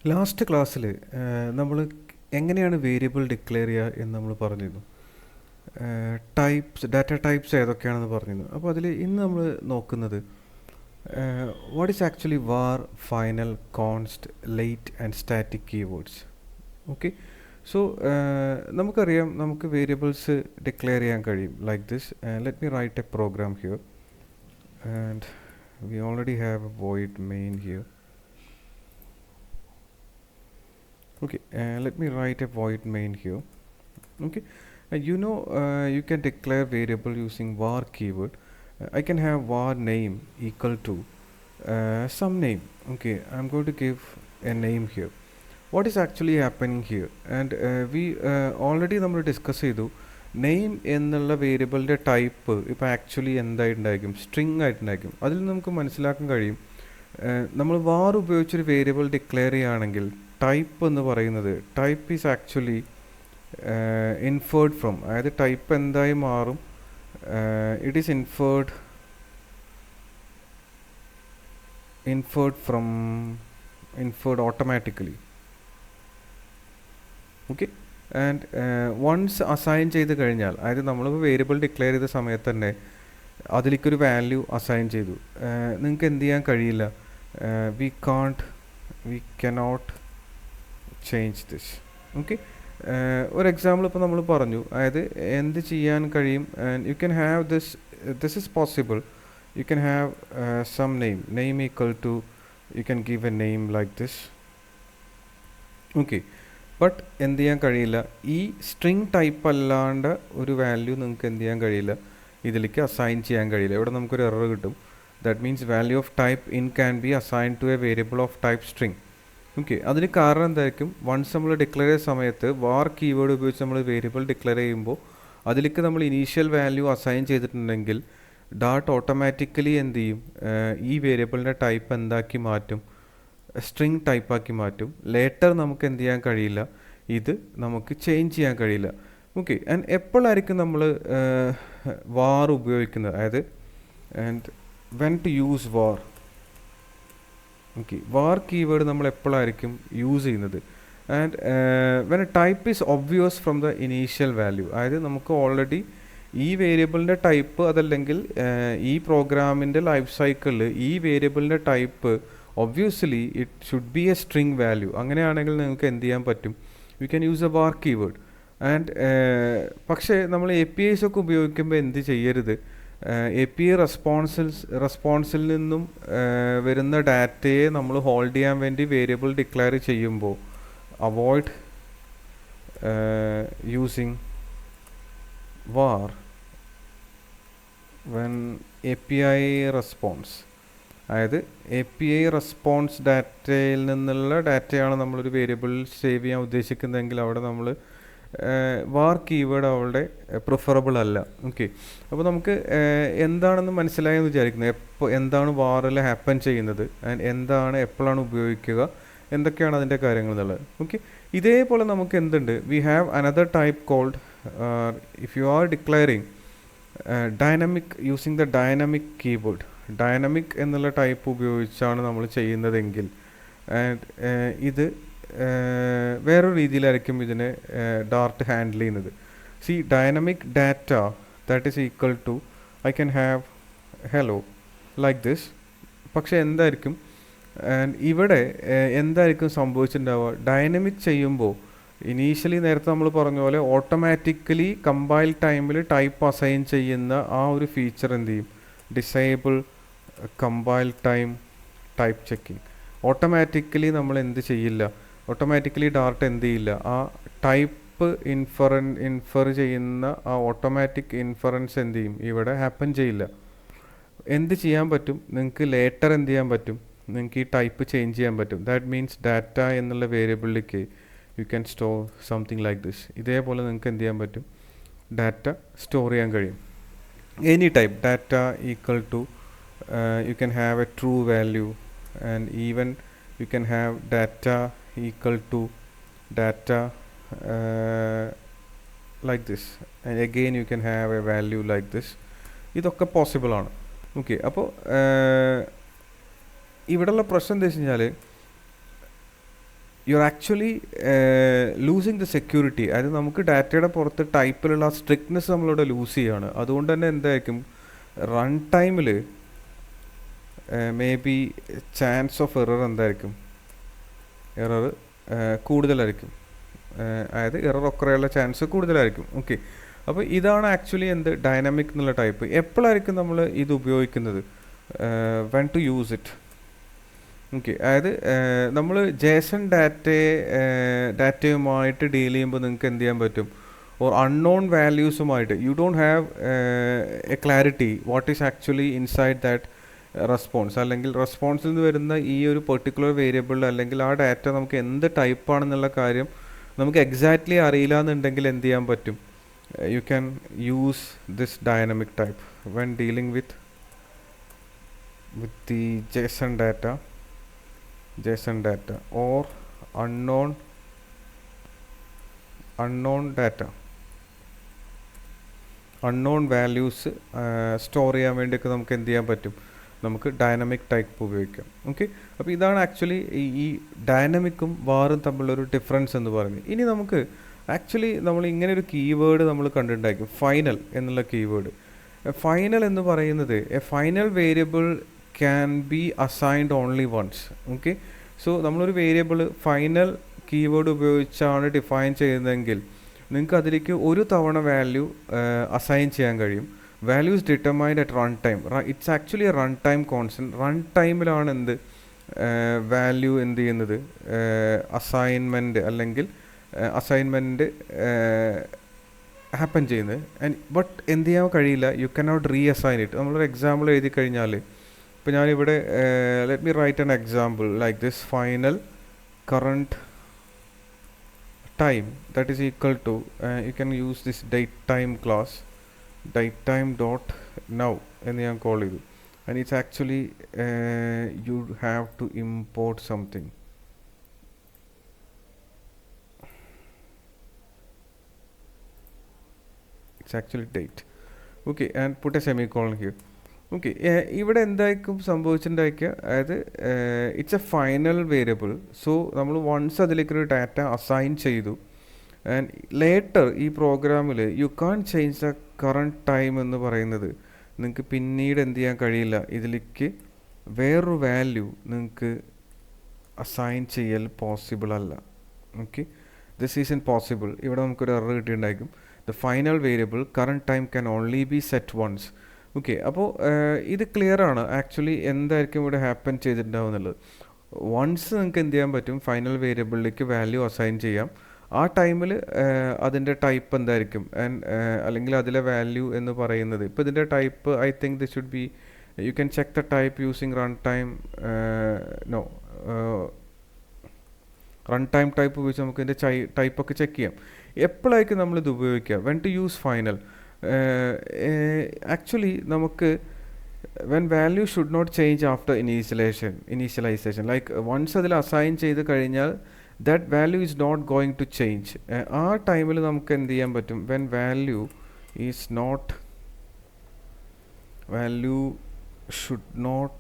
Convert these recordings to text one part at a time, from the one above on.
Last ക്ലാസ്സിൽ നമ്മൾ എങ്ങനെയാണ് വേരിയബിൾ ഡിക്ലെയർ ചെയ്യുക എന്ന് നമ്മൾ പറഞ്ഞിരുന്നു. ടൈപ്സ്, ഡാറ്റ ടൈപ്സ് ഏതൊക്കെയാണെന്ന് പറഞ്ഞിരുന്നു. അപ്പോൾ അതിൽ ഇന്ന് നമ്മൾ നോക്കുന്നത് what is actually var, final, const, late and static keywords. Okay, so നമുക്കറിയാം നമുക്ക് വേരിയബിൾസ് ഡിക്ലെയർ ചെയ്യാൻ കഴിയും like this. Let me write a program here and we already have a void main here. Okay, let me write a void main here. Okay, you can declare variable using var keyword. I can have var name equal to some name. Okay, I'm going to give a name here. What is actually happening here? And we already നമ്മൾ discuss ചെയ്തു. Name എന്നുള്ള വേരിയബിളിൻ്റെ type ഇപ്പോൾ actually എന്തായിട്ടുണ്ടായിരിക്കും, string ആയിട്ടുണ്ടായിരിക്കും. അതിൽ നമുക്ക് മനസ്സിലാക്കാൻ കഴിയും, നമ്മൾ വാർ ഉപയോഗിച്ചൊരു വേരിയബിൾ ഡിക്ലെയർ ചെയ്യുകയാണെങ്കിൽ ടൈപ്പ് എന്ന് പറയുന്നത്, type is actually inferred from, അതായത് ടൈപ്പ് എന്തായി മാറും, it is inferred automatically. Okay, and once assign ചെയ്ത് കഴിഞ്ഞാൽ, അതായത് നമ്മളിപ്പോൾ വേരിയബിൾ ഡിക്ലെയർ ചെയ്ത സമയത്ത് തന്നെ അതിലേക്കൊരു വാല്യൂ അസൈൻ ചെയ്തു, നിങ്ങൾക്ക് എന്ത് ചെയ്യാൻ കഴിയില്ല, we cannot change this. Okay, ഒരു എക്സാമ്പിൾ ഇപ്പോൾ നമ്മൾ പറഞ്ഞു, അതായത് എന്ത് ചെയ്യാൻ കഴിയും, you can have this is possible. You can have some name equal to, you can give a name like this. Okay, but എന്ത് ചെയ്യാൻ കഴിയില്ല, ഈ സ്ട്രിങ് ടൈപ്പ് അല്ലാണ്ട് ഒരു വാല്യൂ നിങ്ങൾക്ക് എന്ത് ചെയ്യാൻ കഴിയില്ല, ഇതിലേക്ക് അസൈൻ ചെയ്യാൻ കഴിയില്ല. ഇവിടെ നമുക്കൊരു എറർ കിട്ടും. That means value of type in can be assign to a variable of type string. Okay, അതിന് കാരണം എന്തായിരിക്കും, വൺസ് നമ്മൾ ഡിക്ലെയർ ചെയ്യുന്ന സമയത്ത് വാർ കീവേഡ് ഉപയോഗിച്ച് നമ്മൾ വേരിയബിൾ ഡിക്ലെയർ ചെയ്യുമ്പോൾ അതിലേക്ക് നമ്മൾ ഇനീഷ്യൽ വാല്യൂ അസൈൻ ചെയ്തിട്ടുണ്ടെങ്കിൽ ഡാട്ട് ഓട്ടോമാറ്റിക്കലി എന്ത് ചെയ്യും, ഈ വേരിയബിളിൻ്റെ ടൈപ്പ് എന്താക്കി മാറ്റും, സ്ട്രിങ് ടൈപ്പാക്കി മാറ്റും. ലേറ്റർ നമുക്ക് എന്ത് ചെയ്യാൻ കഴിയില്ല, ഇത് നമുക്ക് ചേഞ്ച് ചെയ്യാൻ കഴിയില്ല. ഓക്കെ, ആൻഡ് എപ്പോഴായിരിക്കും നമ്മൾ വാർ ഉപയോഗിക്കുന്നത്, അതായത് and when to use var. Okay, var keyword നമ്മൾ എപ്പോഴായിരിക്കും യൂസ് ചെയ്യുന്നത്, and when a type is obvious from the initial value, അതായത് നമുക്ക് ഓൾറെഡി ഈ വേരിയബിളിൻ്റെ ടൈപ്പ്, അതല്ലെങ്കിൽ ഈ പ്രോഗ്രാമിൻ്റെ ലൈഫ് സൈക്കിളിൽ ഈ വേരിയബിളിൻ്റെ type obviously it should be a string value. അങ്ങനെയാണെങ്കിൽ നിങ്ങൾക്ക് എന്ത് ചെയ്യാൻ പറ്റും, you can use a var keyword. And പക്ഷേ നമ്മൾ APIs ഒക്കെ ഉപയോഗിക്കുമ്പോൾ എന്ത് ചെയ്യരുത്, API റെസ്പോൺസിൽ നിന്നും വരുന്ന ഡാറ്റയെ നമ്മൾ ഹോൾഡ് ചെയ്യാൻ വേണ്ടി വേരിയബിൾ ഡിക്ലെയർ ചെയ്യുമ്പോൾ avoid using war when API response. അതായത് API റെസ്പോൺസ് ഡാറ്റയിൽ നിന്നുള്ള ഡാറ്റയാണ് നമ്മളൊരു വേരിയബിൾ സേവ് ചെയ്യാൻ ഉദ്ദേശിക്കുന്നതെങ്കിൽ അവിടെ നമ്മൾ വാർ കീവേഡ് അവളുടെ പ്രിഫറബിൾ അല്ല. ഓക്കെ, അപ്പോൾ നമുക്ക് എന്താണെന്ന് മനസ്സിലായെന്ന് വിചാരിക്കുന്നത്, എന്താണ് വാറിൽ ഹാപ്പൻ ചെയ്യുന്നത്, ആൻഡ് എന്താണ് എപ്പോഴാണ് ഉപയോഗിക്കുക, എന്തൊക്കെയാണ് അതിൻ്റെ കാര്യങ്ങൾ എന്നുള്ളത്. ഓക്കെ, ഇതേപോലെ നമുക്ക് എന്തുണ്ട്, we have another type called, if you are declaring dynamic using the dynamic keyboard. Dynamic എന്നുള്ള ടൈപ്പ് ഉപയോഗിച്ചാണ് നമ്മൾ ചെയ്യുന്നതെങ്കിൽ, ആൻഡ് ഇത് വേറൊരു രീതിയിലായിരിക്കും ഇതിനെ ഡാർട്ട് ഹാൻഡിൽ ചെയ്യുന്നത്. See, dynamic data that is equal to I can have hello like this. പക്ഷേ എന്തായിരിക്കും, ഇവിടെ എന്തായിരിക്കും സംഭവിച്ചിട്ടുണ്ടാവുക, ഡൈനമിക് ചെയ്യുമ്പോൾ ഇനീഷ്യലി നേരത്തെ നമ്മൾ പറഞ്ഞ പോലെ ഓട്ടോമാറ്റിക്കലി കമ്പൈൽ ടൈമിൽ ടൈപ്പ് അസൈൻ ചെയ്യുന്ന ആ ഒരു ഫീച്ചർ എന്ത് ചെയ്യും, disable compile time type checking. Automatically നമ്മൾ എന്ത് ചെയ്യില്ല, ഓട്ടോമാറ്റിക്കലി ഡാർട്ട് എന്ത് ചെയ്യില്ല, ആ ടൈപ്പ് ഇൻഫർ ചെയ്യുന്ന ആ ഓട്ടോമാറ്റിക് ഇൻഫറൻസ് എന്ത് ചെയ്യും, ഇവിടെ ഹാപ്പൻ ചെയ്യില്ല. എന്ത് ചെയ്യാൻ പറ്റും, നിങ്ങൾക്ക് ലേറ്റർ എന്ത് ചെയ്യാൻ പറ്റും, നിങ്ങൾക്ക് ഈ ടൈപ്പ് ചേഞ്ച് ചെയ്യാൻ പറ്റും. ദാറ്റ് മീൻസ് ഡാറ്റ എന്നുള്ള വേരിയബിളിലേക്ക് you can store something like this. ഇതേപോലെ നിങ്ങൾക്ക് എന്ത് ചെയ്യാൻ പറ്റും, ഡാറ്റ സ്റ്റോർ ചെയ്യാൻ കഴിയും. Any type data equal to, you can have a true value, and even you can have data equal to data like this, and again you can have a value like this. ഇതൊക്കെ possible ആണ്. Okay, അപ്പോൾ ഇവിടെയുള്ള പ്രശ്നം എന്താ വെച്ച് കഴിഞ്ഞാൽ, you are actually losing the security. അതായത് നമുക്ക് ഡാറ്റയുടെ പുറത്ത് ടൈപ്പിലുള്ള ആ സ്ട്രിക്ട്നെസ് നമ്മളിവിടെ ലൂസ് ചെയ്യുകയാണ്. അതുകൊണ്ട് തന്നെ എന്തായിരിക്കും റൺ ടൈമിൽ may be chance of error എന്തായിരിക്കും, എറർ കൂടുതലായിരിക്കും. അതായത് എറർ ഒക്കറയുള്ള ചാൻസ് കൂടുതലായിരിക്കും. ഓക്കെ, അപ്പോൾ ഇതാണ് ആക്ച്വലി എന്ത് ഡൈനാമിക് എന്നുള്ള ടൈപ്പ്. എപ്പോഴായിരിക്കും നമ്മൾ ഇത് ഉപയോഗിക്കുന്നത്? When to use it. Okay, അതായത് നമ്മൾ ജേസൺ ഡാറ്റയുമായിട്ട് ഡീൽ ചെയ്യുമ്പോൾ നിങ്ങൾക്ക് എന്ത് ചെയ്യാൻ പറ്റും, ഓർ അൺനോൺ വാല്യൂസുമായിട്ട് you don't have a clarity what is actually inside that response, അല്ലെങ്കിൽ റെസ്പോൺസിൽ നിന്ന് വരുന്ന ഈ ഒരു പെർട്ടിക്കുലർ വേരിയബിൾ അല്ലെങ്കിൽ ആ ഡാറ്റ നമുക്ക് എന്ത് ടൈപ്പാണെന്നുള്ള കാര്യം നമുക്ക് എക്സാക്ട്ലി അറിയില്ല എന്നുണ്ടെങ്കിൽ എന്ത് ചെയ്യാൻ പറ്റും, you can use this dynamic type when dealing with the JSON data or unknown data, unknown values store ചെയ്യാൻ വേണ്ടിയൊക്കെ നമുക്ക് എന്ത് ചെയ്യാൻ പറ്റും, നമുക്ക് ഡൈനാമിക് ടൈപ്പ് ഉപയോഗിക്കാം. ഓക്കെ, അപ്പോൾ ഇതാണ് ആക്ച്വലി ഈ ഡൈനാമിക്കും വാറും തമ്മിലൊരു ഡിഫറൻസ് എന്ന് പറയുന്നത്. ഇനി നമുക്ക് ആക്ച്വലി നമ്മൾ ഇങ്ങനെ ഒരു കീവേഡ് നമ്മൾ കണ്ടിട്ടുണ്ടായിരിക്കും, ഫൈനൽ എന്നുള്ള കീവേഡ്. ഫൈനൽ എന്ന് പറയുന്നത് a final variable can be assigned only once. Okay, so നമ്മളൊരു വേരിയബിൾ ഫൈനൽ കീവേഡ് ഉപയോഗിച്ചാണ് ഡിഫൈൻ ചെയ്യുന്നതെങ്കിൽ നിങ്ങൾക്ക് അതിലേക്ക് ഒരു തവണ വാല്യൂ അസൈൻ ചെയ്യാൻ കഴിയും. Values determined at run time. It's actually a run time constant. Run ടൈമിലാണ് എന്ത് വാല്യൂ എന്ത് ചെയ്യുന്നത്, അസൈൻമെൻറ്റ് അല്ലെങ്കിൽ അസൈൻമെൻറ്റ് ഹാപ്പൻ ചെയ്യുന്നത്. ബട്ട് എന്ത് ചെയ്യാൻ കഴിയില്ല, you cannot reassign it. നമ്മളൊരു എക്സാമ്പിൾ എഴുതി കഴിഞ്ഞാൽ, ഇപ്പോൾ ഞാനിവിടെ let me write an example like this, final current time that is equal to you can use this datetime class, datetime dot now എന്ന് ഞാൻ കോൾ ചെയ്തു. and it's actually you have to import something. it's actually date. okay, and put a semicolon here. Okay, ഇവിടെ എന്തായിരിക്കും സംഭവിച്ചിട്ടുണ്ടായിരിക്കുക, അതായത് it's a final variable. So നമ്മൾ once അതിലേക്കൊരു data assign ചെയ്തു. ആൻഡ് ലേറ്റർ ഈ പ്രോഗ്രാമിൽ you can change the current time എന്ന് പറയുന്നത് നിങ്ങൾക്ക് പിന്നീട് എന്ത് ചെയ്യാൻ കഴിയില്ല, ഇതിലേക്ക് വേറൊരു വാല്യൂ നിങ്ങൾക്ക് അസൈൻ ചെയ്യൽ പോസിബിൾ അല്ല. Okay, this is impossible. ഇവിടെ നമുക്കൊരു എറർ കിട്ടിയിട്ടുണ്ടായിരിക്കും. The final variable current time can only be set once. Okay, അപ്പോൾ ഇത് ക്ലിയർ ആണ് ആക്ച്വലി എന്തായിരിക്കും ഇവിടെ ഹാപ്പൻ ചെയ്തിട്ടുണ്ടാവും എന്നുള്ളത്. വൺസ് നിങ്ങൾക്ക് എന്ത് ചെയ്യാൻ പറ്റും, ഫൈനൽ വേരിയബിളിലേക്ക് വാല്യൂ അസൈൻ ചെയ്യാം. ആ ടൈമിൽ അതിൻ്റെ ടൈപ്പ് എന്തായിരിക്കും, ആൻഡ് അല്ലെങ്കിൽ അതിലെ വാല്യൂ എന്ന് പറയുന്നത്, ഇപ്പോൾ ഇതിൻ്റെ type I think this should be, you can check the type using run time. No, run time type ഉപയോഗിച്ച് നമുക്ക് ഇതിൻ്റെ ടൈപ്പൊക്കെ ചെക്ക് ചെയ്യാം. എപ്പോഴായിരിക്കും നമ്മളിത് ഉപയോഗിക്കുക, when to use final. Actually നമുക്ക് when value should not change after initialization like once അതിൽ അസൈൻ ചെയ്ത് കഴിഞ്ഞാൽ that value is not going to change. ആ ടൈമിൽ നമുക്ക് എന്ത് ചെയ്യാൻ പറ്റും, when value should not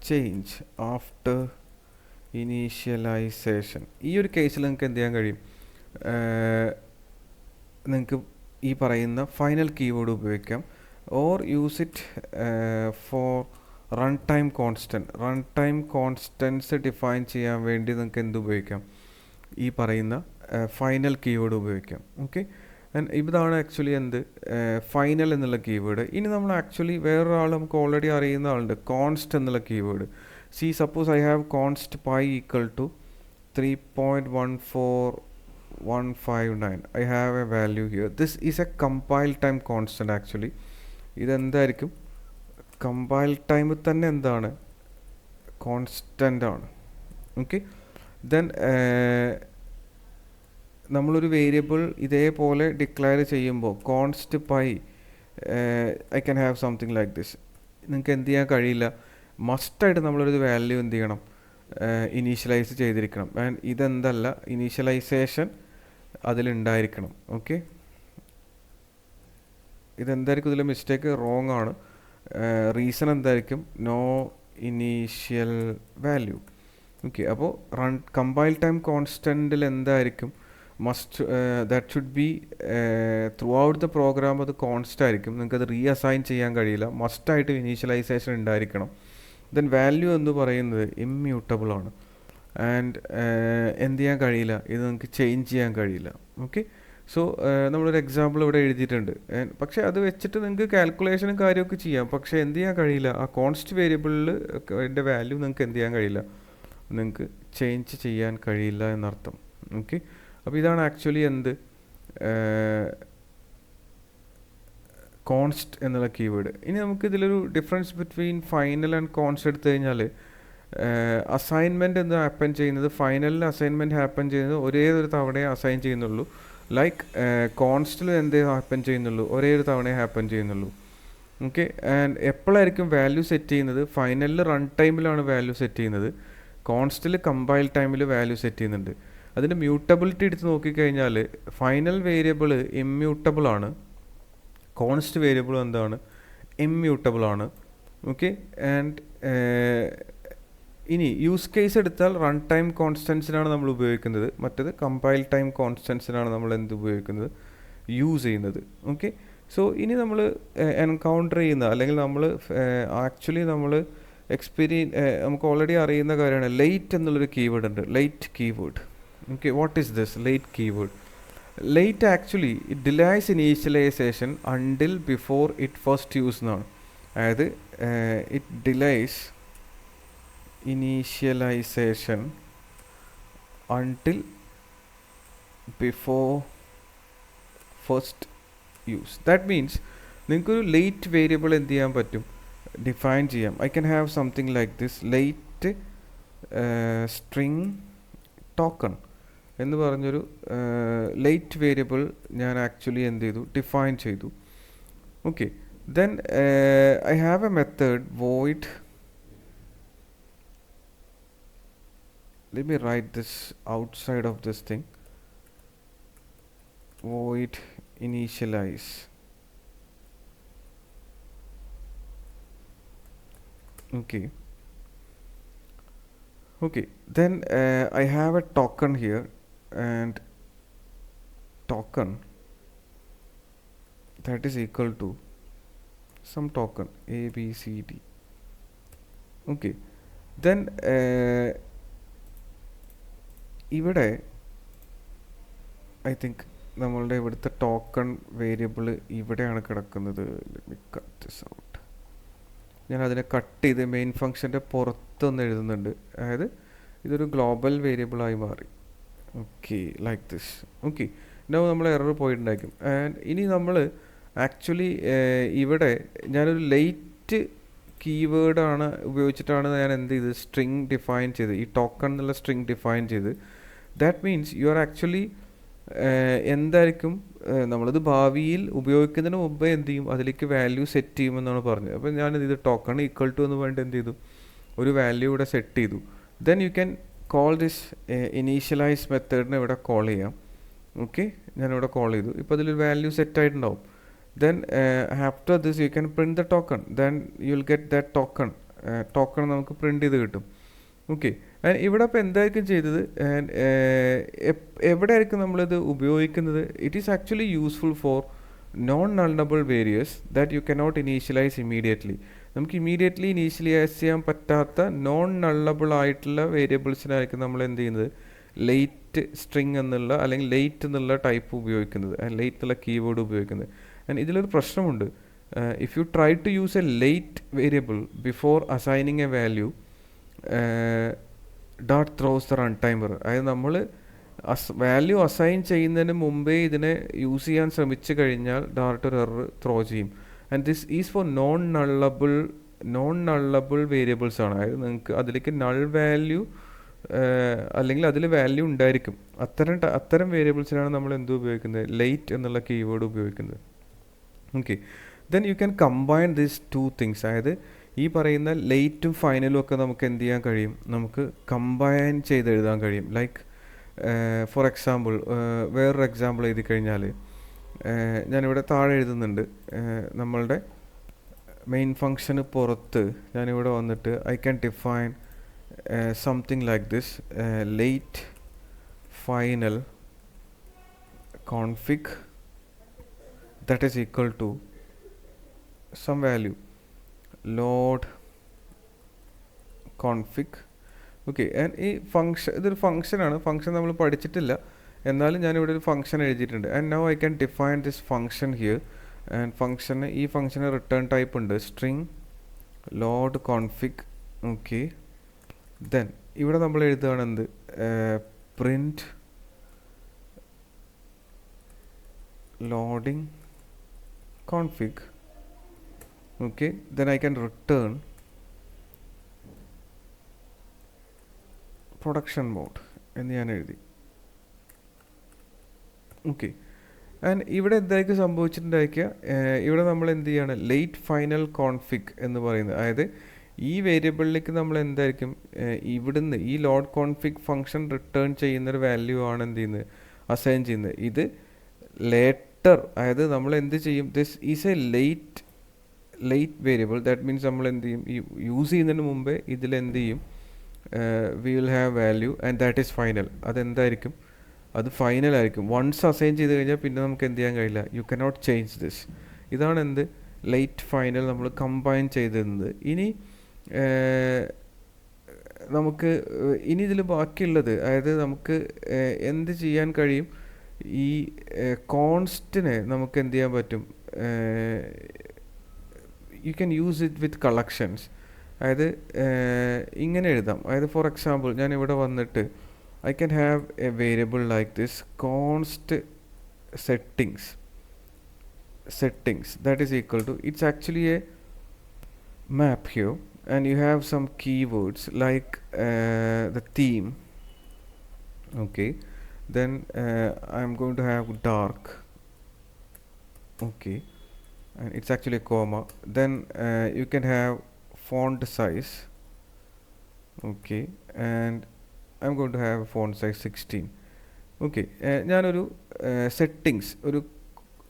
change after initialization. ഈ ഒരു കേസിൽ നിങ്ങൾക്ക് എന്ത് ചെയ്യാൻ കഴിയും, നിങ്ങൾക്ക് ഈ പറയുന്ന ഫൈനൽ കീവേഡ് ഉപയോഗിക്കാം. Or use it for run time constant. Run time constants define ചെയ്യാൻ വേണ്ടി നിങ്ങൾക്ക് എന്ത് ഉപയോഗിക്കാം, ഈ പറയുന്ന ഫൈനൽ കീവേഡ് ഉപയോഗിക്കാം. ഓക്കെ, ഇതാണ് ആക്ച്വലി എന്ത് ഫൈനൽ എന്നുള്ള കീവേഡ്. ഇനി നമ്മൾ ആക്ച്വലി വേറൊരാൾ നമുക്ക് ഓൾറെഡി അറിയുന്ന ആളുണ്ട്, കോൺസ്റ്റ് എന്നുള്ള keyword. Suppose I have const pi equal to 3.14159. I have a value here. This is a compile time constant actually. ഇതെന്തായിരിക്കും, കമ്പൈൽ ടൈം തന്നെ എന്താണ്, കോൺസ്റ്റൻ്റ് ആണ്. ഓക്കെ, ദെൻ നമ്മളൊരു വേരിയബിൾ ഇതേപോലെ ഡിക്ലെയർ ചെയ്യുമ്പോൾ const pi I can have something like this. നിങ്ങൾക്ക് എന്ത് ചെയ്യാൻ കഴിയില്ല, മസ്റ്റായിട്ട് നമ്മളൊരു വാല്യൂ എന്ത് ചെയ്യണം, ഇനീഷ്യലൈസ് ചെയ്തിരിക്കണം. ആൻഡ് ഇതെന്തല്ല, ഇനീഷ്യലൈസേഷൻ അതിലുണ്ടായിരിക്കണം. ഓക്കെ, ഇതെന്തായിരിക്കും ഇതിലെ മിസ്റ്റേക്ക്, റോങ് ആണ്. റീസൺ എന്തായിരിക്കും, നോ ഇനീഷ്യൽ വാല്യൂ. ഓക്കെ, അപ്പോൾ കമ്പൈൽ ടൈം കോൺസ്റ്റൻറ്റിൽ എന്തായിരിക്കും, must that should be throughout the program അത് കോൺസ്റ്റ് ആയിരിക്കും. നിങ്ങൾക്കത് റീഅസൈൻ ചെയ്യാൻ കഴിയില്ല, മസ്റ്റായിട്ട് ഇനീഷ്യലൈസേഷൻ ഉണ്ടായിരിക്കണം. ദെൻ വാല്യൂ എന്ന് പറയുന്നത് ഇമ്മ്യൂട്ടബിൾ ആണ് ആൻഡ് എന്ത് ചെയ്യാൻ കഴിയില്ല, ഇത് നിങ്ങൾക്ക് ചേഞ്ച് ചെയ്യാൻ കഴിയില്ല. ഓക്കെ, സോ നമ്മളൊരു എക്സാമ്പിൾ ഇവിടെ എഴുതിയിട്ടുണ്ട്. പക്ഷേ അത് വെച്ചിട്ട് നിങ്ങൾക്ക് കാൽക്കുലേഷനും കാര്യമൊക്കെ ചെയ്യാം, പക്ഷേ എന്ത് ചെയ്യാൻ കഴിയില്ല, ആ കോൺസ്റ്റ് വേരിയബിളിൽ അതിൻ്റെ വാല്യൂ നിങ്ങൾക്ക് എന്ത് ചെയ്യാൻ കഴിയില്ല, നിങ്ങൾക്ക് ചേഞ്ച് ചെയ്യാൻ കഴിയില്ല എന്നർത്ഥം. ഓക്കെ, അപ്പോൾ ഇതാണ് ആക്ച്വലി എന്ത് കോൺസ്റ്റ് എന്നുള്ള കീവേഡ്. ഇനി നമുക്ക് ഇതിലൊരു difference between final and const എടുത്തു കഴിഞ്ഞാൽ, അസൈൻമെൻറ്റ് എന്ന് ഹാപ്പൻ ചെയ്യുന്നത്, ഫൈനലിൽ അസൈൻമെൻറ്റ് ഹാപ്പൻ ചെയ്യുന്നത് ഒരേ ഒരു തവണയെ അസൈൻ ചെയ്യുന്നുള്ളൂ. ലൈക്ക് കോൺസ്റ്റിൽ എന്തേ ഹാപ്പൻ ചെയ്യുന്നുള്ളൂ, ഒരേ ഒരു തവണയെ ഹാപ്പൻ ചെയ്യുന്നുള്ളൂ. ഓക്കെ, ആൻഡ് എപ്പോഴായിരിക്കും വാല്യൂ സെറ്റ് ചെയ്യുന്നത്, ഫൈനലിൽ റൺ ടൈമിലാണ് വാല്യൂ സെറ്റ് ചെയ്യുന്നത്, കോൺസ്റ്റിൽ കമ്പൈൽ ടൈമിൽ വാല്യൂ സെറ്റ് ചെയ്യുന്നുണ്ട്. അതിൻ്റെ മ്യൂട്ടബിലിറ്റി എടുത്ത് നോക്കിക്കഴിഞ്ഞാൽ ഫൈനൽ വേരിയബിൾ ഇമ്മ്യൂട്ടബിൾ ആണ്, കോൺസ്റ്റ് വേരിയബിൾ എന്താണ്, ഇമ്മ്യൂട്ടബിൾ ആണ്. ഓക്കെ, ആൻഡ് ഇനി യൂസ് കേസ് എടുത്താൽ റൺ ടൈം കോൺസ്റ്റൻസിനാണ് നമ്മൾ ഉപയോഗിക്കുന്നത്, മറ്റേത് കമ്പൈൽ ടൈം കോൺസ്റ്റൻസിനാണ് നമ്മൾ എന്ത് ഉപയോഗിക്കുന്നത്, യൂസ് ചെയ്യുന്നത്. ഓക്കെ, സോ ഇനി നമ്മൾ എൻകൗണ്ടർ ചെയ്യുന്ന, അല്ലെങ്കിൽ നമ്മൾ ആക്ച്വലി നമ്മൾ നമുക്ക് ഓൾറെഡി അറിയുന്ന കാര്യമാണ് ലേറ്റ് എന്നുള്ളൊരു കീവേഡ് ഉണ്ട്, late keyword. Okay, what is this late keyword? Late actually it delays initialization until before it first use എന്നാണ്. അതായത് it delays initialization until before first use. That means നിങ്ങൾക്കൊരു late variable എന്ത് ചെയ്യാൻ പറ്റും, define ചെയ്യാം. I can have something like this, late string token എന്ന് പറഞ്ഞൊരു late variable ഞാൻ ആക്ച്വലി എന്ത് ചെയ്തു, ഡിഫൈൻ ചെയ്തു. Okay, then I have A method void. Let me write this outside of this thing, void initialize. Okay, then I have a token here, and token that is equal to some token a b c d. Okay, then ഇവിടെ I think നമ്മളുടെ ഇവിടുത്തെ token variable ഇവിടെയാണ് കിടക്കുന്നത്. Let me cut this out. ഞാൻ അതിനെ cut ചെയ്ത് main ഫംഗ്ഷൻ്റെ പുറത്തൊന്ന് എഴുതുന്നുണ്ട്, അതായത് ഇതൊരു ഗ്ലോബൽ വേരിയബിളായി മാറി. Okay, like this. ഓക്കെ, ഇതാവും നമ്മൾ എറർ പോയിട്ടുണ്ടായിരിക്കും. ആൻഡ് ഇനി നമ്മൾ ആക്ച്വലി ഇവിടെ ഞാനൊരു ലേറ്റ് കീവേഡാണ് ഉപയോഗിച്ചിട്ടാണ് ഞാൻ എന്ത് ചെയ്ത് സ്ട്രിങ് ഡിഫൈൻ ചെയ്ത്, ഈ ടോക്കൺ എന്നുള്ള സ്ട്രിങ് ഡിഫൈൻ ചെയ്ത്. That means you are actually എന്തായിരിക്കും, നമ്മളിത് ഭാവിയിൽ ഉപയോഗിക്കുന്നതിന് മുമ്പേ എന്ത് ചെയ്യും, അതിലേക്ക് വാല്യൂ സെറ്റ് ചെയ്യുമെന്നാണ് പറഞ്ഞത്. അപ്പോൾ ഞാനിത് ടോക്കൺ ഈക്വൽ ടു എന്ന് പറഞ്ഞിട്ട് എന്ത് ചെയ്തു, ഒരു വാല്യൂ ഇവിടെ സെറ്റ് ചെയ്തു. Then you can call this initialize മെത്തേഡിനെ ഇവിടെ കോൾ ചെയ്യാം. ഓക്കെ, ഞാനിവിടെ കോൾ ചെയ്തു, ഇപ്പോൾ അതിലൊരു വാല്യൂ സെറ്റ് ആയിട്ടുണ്ടാവും. Then after this you can print the token, then you will get that token. Token നമുക്ക് പ്രിൻറ്റ് ചെയ്ത് കിട്ടും. ഓക്കെ, ഇവിടെ ഇപ്പോൾ എന്തായിരിക്കും ചെയ്തത്, എവിടെയായിരിക്കും നമ്മളിത് ഉപയോഗിക്കുന്നത്? It is actually useful for non nullable variables that you cannot initialize immediately. നമുക്ക് ഇമീഡിയറ്റ്ലി ഇനീഷ്യലൈസ് ചെയ്യാൻ പറ്റാത്ത നോൺ നള്ളബിൾ ആയിട്ടുള്ള വേരിയബിൾസിനായിരിക്കും നമ്മൾ എന്ത് ചെയ്യുന്നത്, ലേറ്റ് സ്ട്രിങ് എന്നുള്ള അല്ലെങ്കിൽ ലേറ്റ് എന്നുള്ള ടൈപ്പ് ഉപയോഗിക്കുന്നത്, ലേറ്റ് എന്നുള്ള കീവേഡ് ഉപയോഗിക്കുന്നത്. ആൻഡ് ഇതിലൊരു പ്രശ്നമുണ്ട്. If you try to use a late variable before assigning a value, ഡോട്ട് throws the run time error. അതായത് നമ്മൾ വാല്യൂ അസൈൻ ചെയ്യുന്നതിന് മുമ്പേ ഇതിനെ യൂസ് ചെയ്യാൻ ശ്രമിച്ചു കഴിഞ്ഞാൽ ഡയറക്റ്റ് ഒരു എറർ ത്രോ ചെയ്യും. And this is for non nullable variables ആണ്. അതായത് നിങ്ങൾക്ക് അതിലേക്ക് നൾ വാല്യൂ അല്ലെങ്കിൽ അതിൽ വാല്യൂ ഉണ്ടായിരിക്കും. അത്തരം വേരിയബിൾസിനാണ് നമ്മൾ എന്ത് ഉപയോഗിക്കുന്നത്, ലേറ്റ് എന്നുള്ള കീവേഡ് ഉപയോഗിക്കുന്നത്. Okay, then you can combine these two things. അതായത് ഈ പറയുന്ന ലേറ്റും ഫൈനലും ഒക്കെ നമുക്ക് എന്ത് ചെയ്യാൻ കഴിയും, നമുക്ക് കമ്പൈൻ ചെയ്ത് എഴുതാൻ കഴിയും. ലൈക്ക് ഫോർ എക്സാമ്പിൾ, വേറൊരു എക്സാമ്പിൾ എഴുതി കഴിഞ്ഞാൽ ഞാനിവിടെ താഴെ എഴുതുന്നുണ്ട്, നമ്മളുടെ മെയിൻ ഫങ്ഷന് പുറത്ത് ഞാനിവിടെ വന്നിട്ട് I can define something like this late final config that is equal to some value load config. Okay, and ഈ ഫങ്ഷൻ ഇതൊരു ഫങ്ഷനാണ്. ഫങ്ഷൻ നമ്മൾ പഠിച്ചിട്ടില്ല, എന്നാലും ഞാനിവിടെ ഒരു ഫങ്ഷൻ എഴുതിയിട്ടുണ്ട്. And now I can define this function here. And ഫങ്ഷന് ഈ ഫങ്ഷന് റിട്ടേൺ ടൈപ്പ് ഉണ്ട് string load config. Okay, then ഇവിടെ നമ്മൾ എഴുതുകയാണ് എന്ത്, print loading config. Okay, then I can return production mode എന്ന് ഞാൻ എഴുതി. ഓക്കെ, ആൻഡ് ഇവിടെ എന്തായിരിക്കും സംഭവിച്ചിട്ടുണ്ടായിരിക്കുക, ഇവിടെ നമ്മൾ എന്ത് ചെയ്യാണ്, ലേറ്റ് ഫൈനൽ കോൺഫിഗ് എന്ന് പറയുന്നത്. അതായത് ഈ വേരിയബിളിലേക്ക് നമ്മൾ എന്തായിരിക്കും ഇവിടുന്ന് ഈ ലോഡ് കോൺഫിഗ് ഫംഗ്ഷൻ റിട്ടേൺ ചെയ്യുന്നൊരു വാല്യൂ ആണ് എന്ത് ചെയ്യുന്നത്, അസൈൻ ചെയ്യുന്നത്. ഇത് ലേറ്റർ, അതായത് നമ്മൾ എന്ത് ചെയ്യും, this is a late variable. That means നമ്മൾ എന്ത് ചെയ്യും, ഈ യൂസ് ചെയ്യുന്നതിന് മുമ്പേ ഇതിലെന്ത് ചെയ്യും, we will have value and that is final. അതെന്തായിരിക്കും, അത് ഫൈനൽ ആയിരിക്കും. വൺസ് അസൈൻ ചെയ്ത് കഴിഞ്ഞാൽ പിന്നെ നമുക്ക് എന്ത് ചെയ്യാൻ കഴിയില്ല, യു കനോട്ട് ചേഞ്ച് ദിസ്. ഇതാണ് എന്ത്, ലേറ്റ് ഫൈനൽ നമ്മൾ കമ്പൈൻ ചെയ്തിരുന്നത്. ഇനി നമുക്ക് ഇനി ഇതിൽ ബാക്കിയുള്ളത്, അതായത് നമുക്ക് എന്ത് ചെയ്യാൻ കഴിയും, ഈ കോൺസ്റ്റിനെ നമുക്ക് എന്ത് ചെയ്യാൻ പറ്റും, you can use it with collections. അതായത് ഇങ്ങനെ എഴുതാം. അതായത് ഫോർ എക്സാമ്പിൾ ഞാൻ ഇവിടെ വന്നിട്ട് I can have A variable like this const settings that is equal to, it's actually a map here, and you have some keywords like the theme. Okay, then I'm going to have dark. Okay, and it's actually a comma. Then you can have font size. Okay, and I'm going to have font size 16. Okay, ഞാനൊരു settings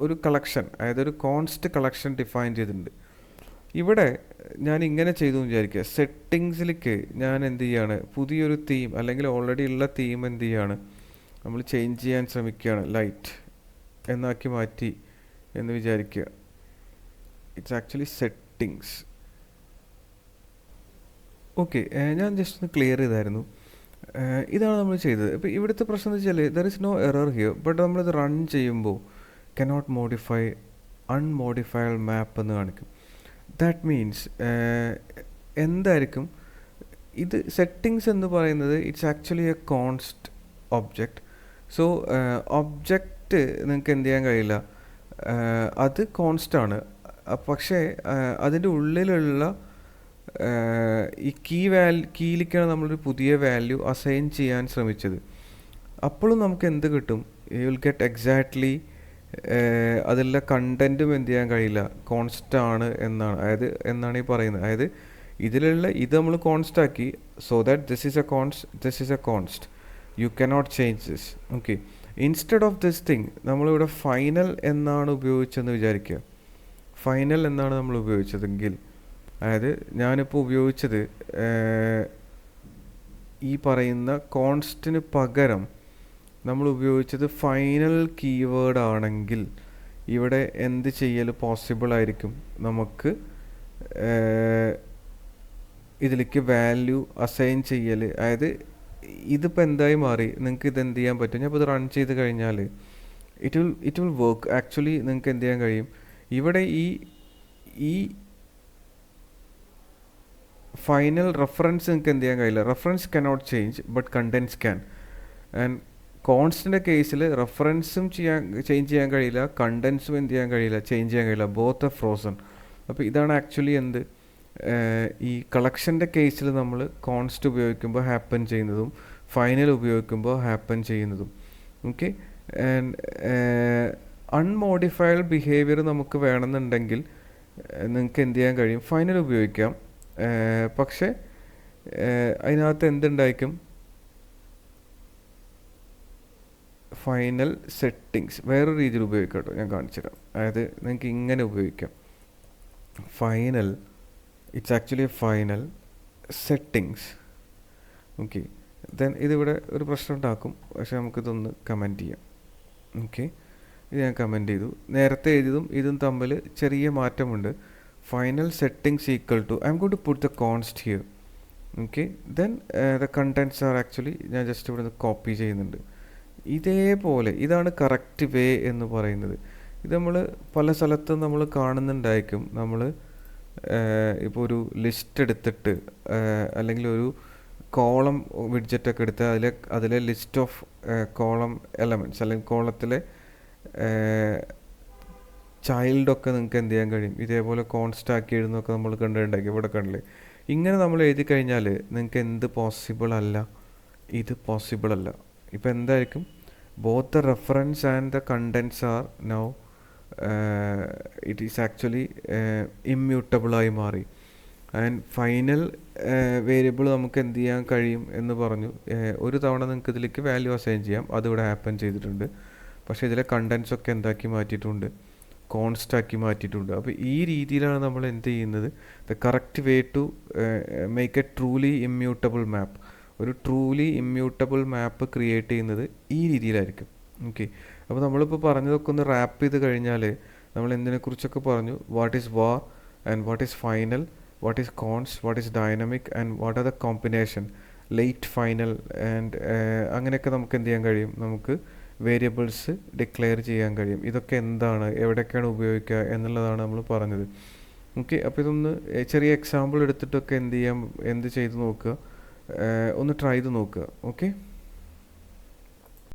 ഒരു collection, അതായത് ഒരു const collection define ചെയ്തിട്ടുണ്ട്. ഇവിടെ ഞാൻ ഇങ്ങനെ ചെയ്തു എന്ന് വിചാരിക്കുക, സെറ്റിങ്സിലേക്ക് ഞാൻ എന്ത് ചെയ്യാണ്, പുതിയൊരു തീം അല്ലെങ്കിൽ ഓൾറെഡി ഉള്ള തീം എന്ത് ചെയ്യാണ്, നമ്മൾ ചേഞ്ച് ചെയ്യാൻ ശ്രമിക്കുകയാണ്. ലൈറ്റ് എന്നാക്കി മാറ്റി എന്ന് വിചാരിക്കുക. It's actually settings. ഓക്കെ, ഞാൻ ജസ്റ്റ് ഒന്ന് ക്ലിയർ ചെയ്തായിരുന്നു. ഇതാണ് നമ്മൾ ചെയ്തത്. ഇപ്പോൾ ഇവിടുത്തെ പ്രശ്നം എന്ന് വെച്ചാൽ there is no error here, but നമ്മളിത് റൺ ചെയ്യുമ്പോൾ കനോട്ട് മോഡിഫൈ അൺമോഡിഫൈഡ് മാപ്പ് എന്ന് കാണിക്കും. ദാറ്റ് മീൻസ് എന്തായിരിക്കും ഇത്, സെറ്റിങ്സ് എന്ന് പറയുന്നത് it's actually a const object. So object നിങ്ങൾക്ക് എന്ത് ചെയ്യാൻ കഴിയില്ല, അത് കോൺസ്റ്റ് ആണ്. പക്ഷേ അതിൻ്റെ ഉള്ളിലുള്ള ഈ കീയിലേക്കാണ് നമ്മളൊരു പുതിയ വാല്യൂ അസൈൻ ചെയ്യാൻ ശ്രമിച്ചത്. അപ്പോഴും നമുക്ക് എന്ത് കിട്ടും, യു വിൽ ഗെറ്റ് എക്സാക്ട്ലി അതിലുള്ള കണ്ടൻറ്റും എന്ത് ചെയ്യാൻ കഴിയില്ല, കോൺസ്റ്റ് ആണ് എന്നാണ്. അതായത് എന്നാണ് ഈ പറയുന്നത്, അതായത് ഇതിലുള്ള ഇത് നമ്മൾ കോൺസ്റ്റ് ആക്കി, so that this is A const, you cannot change this. Okay, instead of this thing നമ്മളിവിടെ ഫൈനൽ എന്നാണ് ഉപയോഗിച്ചതെന്ന് വിചാരിക്കുക. ഫൈനൽ എന്നാണ് നമ്മൾ ഉപയോഗിച്ചതെങ്കിൽ, അതായത് ഞാനിപ്പോൾ ഉപയോഗിച്ചത് ഈ പറയുന്ന കോൺസ്റ്റിന് പകരം നമ്മൾ ഉപയോഗിച്ചത് ഫൈനൽ കീവേഡ് ആണെങ്കിൽ ഇവിടെ എന്ത് ചെയ്യൽ പോസിബിൾ ആയിരിക്കും, നമുക്ക് ഇതിലേക്ക് വാല്യൂ അസൈൻ ചെയ്യൽ. അതായത് ഇതിപ്പോൾ എന്തായി മാറി, നിങ്ങൾക്ക് ഇത് എന്ത് ചെയ്യാൻ പറ്റും, ഞാൻ ഇപ്പോൾ ഇത് റൺ ചെയ്ത് കഴിഞ്ഞാൽ ഇറ്റ് വിൽ വർക്ക്. ആക്ച്വലി നിങ്ങൾക്ക് എന്ത് ചെയ്യാൻ കഴിയും, ഇവിടെ ഈ ഫൈനൽ റെഫറൻസ് നിങ്ങൾക്ക് എന്ത് ചെയ്യാൻ കഴിയില്ല, reference cannot change but contents can. And കോൺസ്റ്റിൻ്റെ കേസിൽ റെഫറൻസും ചേഞ്ച് ചെയ്യാൻ കഴിയില്ല, കണ്ടൻസും എന്ത് ചെയ്യാൻ കഴിയില്ല, ചേഞ്ച് ചെയ്യാൻ കഴിയില്ല. Both are frozen. അപ്പോൾ ഇതാണ് ആക്ച്വലി എന്ത്, ഈ കളക്ഷൻ്റെ കേസിൽ നമ്മൾ കോൺസ്റ്റ് ഉപയോഗിക്കുമ്പോൾ ഹാപ്പൻ ചെയ്യുന്നതും ഫൈനൽ ഉപയോഗിക്കുമ്പോൾ ഹാപ്പൻ ചെയ്യുന്നതും. ഓക്കെ, ആൻഡ് അൺമോഡിഫൈഡ് ബിഹേവിയർ നമുക്ക് വേണമെന്നുണ്ടെങ്കിൽ നിങ്ങൾക്ക് എന്ത് ചെയ്യാൻ കഴിയും, ഫൈനൽ ഉപയോഗിക്കാം. പക്ഷേ അതിനകത്ത് എന്തുണ്ടായിരിക്കും, ഫൈനൽ സെറ്റിങ്സ് വേറൊരു രീതിയിൽ ഉപയോഗിക്കാം കേട്ടോ, ഞാൻ കാണിച്ചു തരാം. അതായത് നിങ്ങൾക്ക് ഇങ്ങനെ ഉപയോഗിക്കാം. Final, it's actually final settings. Okay, then ഇതിവിടെ ഒരു പ്രശ്നം ഉണ്ടാക്കും, പക്ഷെ നമുക്കിതൊന്ന് കമൻറ്റ് ചെയ്യാം. ഓക്കെ, ഇത് ഞാൻ കമൻറ്റ് ചെയ്തു. നേരത്തെ എഴുതിയതും ഇതും തമ്മിൽ ചെറിയ മാറ്റമുണ്ട്. Final settings equal to, I'm going to put the const here. Okay, then the contents are actually, ഞാൻ ജസ്റ്റ് ഇവിടെ നിന്ന് കോപ്പി ചെയ്യുന്നുണ്ട്. ഇതേപോലെ ഇതാണ് കറക്റ്റ് വേ എന്ന് പറയുന്നത്. ഇത് നമ്മൾ പല സ്ഥലത്തും നമ്മൾ കാണുന്നുണ്ടായിരിക്കും. നമ്മൾ ഇപ്പോൾ ഒരു ലിസ്റ്റ് എടുത്തിട്ട് അല്ലെങ്കിൽ ഒരു കോളം വിഡ്ജറ്റൊക്കെ എടുത്ത് അതിലെ ലിസ്റ്റ് ഓഫ് കോളം എലമെൻറ്റ്സ് അല്ലെങ്കിൽ കോളത്തിലെ ചൈൽഡൊക്കെ നിങ്ങൾക്ക് എന്ത് ചെയ്യാൻ കഴിയും, ഇതേപോലെ കോൺസ്റ്റ് ആക്കി എഴുതുന്നൊക്കെ നമ്മൾ കണ്ടിട്ടുണ്ടാക്കി. ഇവിടെ കണ്ടില്ലേ, ഇങ്ങനെ നമ്മൾ എഴുതി കഴിഞ്ഞാൽ നിങ്ങൾക്ക് എന്ത് പോസിബിൾ അല്ല, ഇത് പോസിബിൾ അല്ല. ഇപ്പം എന്തായിരിക്കും, both the reference and the contents are now it is actually ഇമ്മ്യൂട്ടബിളായി മാറി. ആൻഡ് ഫൈനൽ വേരിയബിൾ നമുക്ക് എന്ത് ചെയ്യാൻ കഴിയും എന്ന് പറഞ്ഞു. ഒരു തവണ നിങ്ങൾക്ക് ഇതിലേക്ക് വാല്യൂ അസൈൻ ചെയ്യാം, അതിവിടെ ഹാപ്പൻ ചെയ്തിട്ടുണ്ട്. പക്ഷേ ഇതിലെ കണ്ടൻറ്റ്സ് ഒക്കെ എന്താക്കി മാറ്റിയിട്ടുണ്ട്, കോൺസ്റ്റ് ആക്കി മാറ്റിയിട്ടുണ്ട്. അപ്പോൾ ഈ രീതിയിലാണ് നമ്മൾ എന്ത് ചെയ്യുന്നത്, the correct way to make a truly immutable map. ഒരു ട്രൂലി ഇമ്മ്യൂട്ടബിൾ മാപ്പ് ക്രിയേറ്റ് ചെയ്യുന്നത് ഈ രീതിയിലായിരിക്കും. ഓക്കെ, അപ്പോൾ നമ്മളിപ്പോൾ പറഞ്ഞതൊക്കെ ഒന്ന് റാപ്പ് ചെയ്ത് കഴിഞ്ഞാൽ നമ്മൾ എന്തിനെക്കുറിച്ചൊക്കെ പറഞ്ഞു, what is war and what is final, what is const, what is dynamic and what are the combination, late final and അങ്ങനെയൊക്കെ നമുക്ക് എന്ത് ചെയ്യാൻ കഴിയും, നമുക്ക് വേരിയബിൾസ് ഡിക്ലെയർ ചെയ്യാൻ കഴിയും. ഇതൊക്കെ എന്താണ്, എവിടെയൊക്കെയാണ് ഉപയോഗിക്കുക എന്നുള്ളതാണ് നമ്മൾ പറഞ്ഞത്. ഓക്കെ, അപ്പോൾ ഇതൊന്ന് ചെറിയ എക്സാമ്പിൾ എടുത്തിട്ടൊക്കെ എന്ത് ചെയ്യാം, എന്ത് ചെയ്ത് നോക്കുക, ഒന്ന് ട്രൈ ചെയ്ത് നോക്കുക. ഓക്കെ.